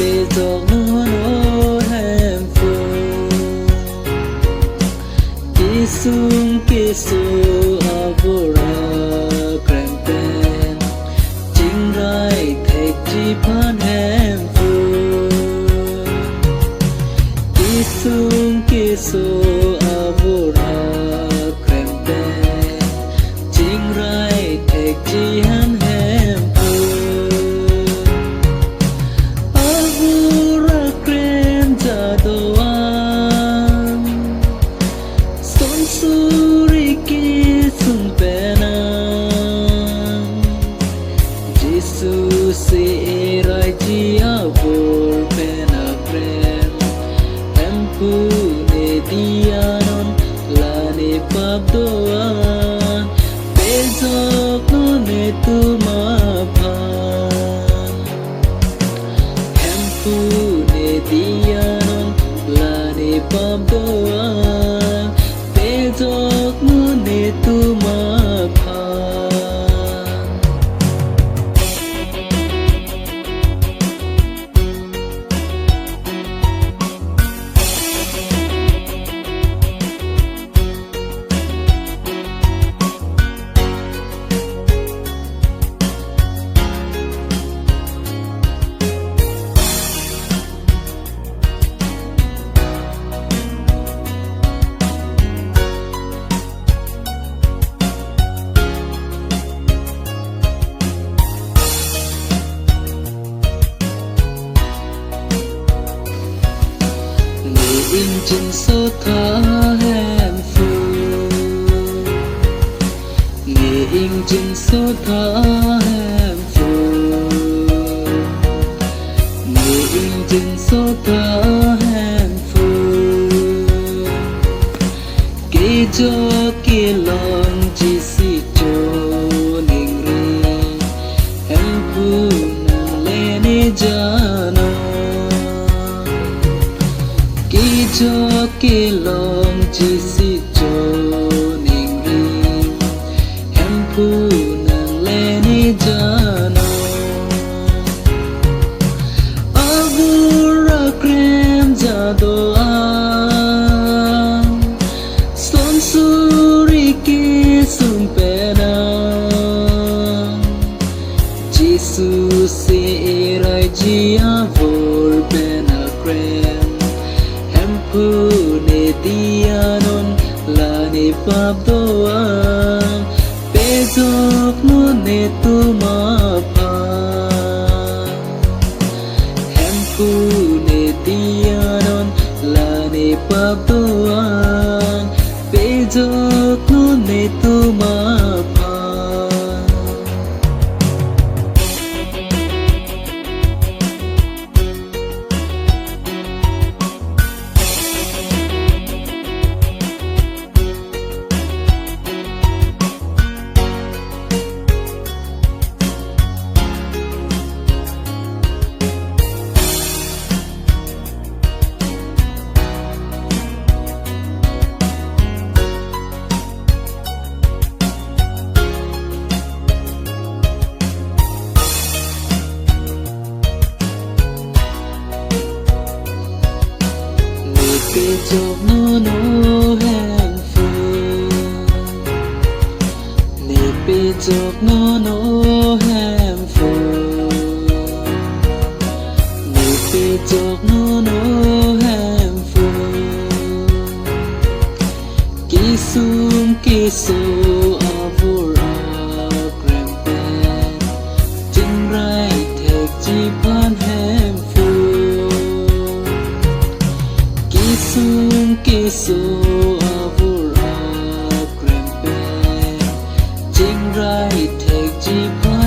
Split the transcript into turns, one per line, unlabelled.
bê giọt nó hem phù kê su avora krempen chính rai thạch chi phan hem phù kê su avora krempen chính rai thạch chi han hem phù avora krem ja doan son suri ki sung pena Jesus se rai chi avor pena krem empu ne dianon la ne pap doan bezok no ne tu ma phan empu ne dianon la ne pap doan bezok no ne tu ma phan in chân số thả hem phù nghề in chân số thả hem phù nghề in chân số thả hem phù kê cho kê lon chỉ si cho ninh ri em phù nàng lên jano cho kê lòng chỉ si cho ninh ri em phu nàng lên jano avura krem ja doan son suri ki sung pena Jesus se rai chi avor pena krem pu ne dianon la ne pap doan bezok no ne tu ma phan hem pu ne dianon la ne pap doan bezok no ne tu ma phan bê giọt nó hem phù nè bê giọt nó hem phù nè bê giọt nó hem phù kê su avora krempen chính rai thạch chi phan hem phù kê su avora krempen chính rai thạch chi phan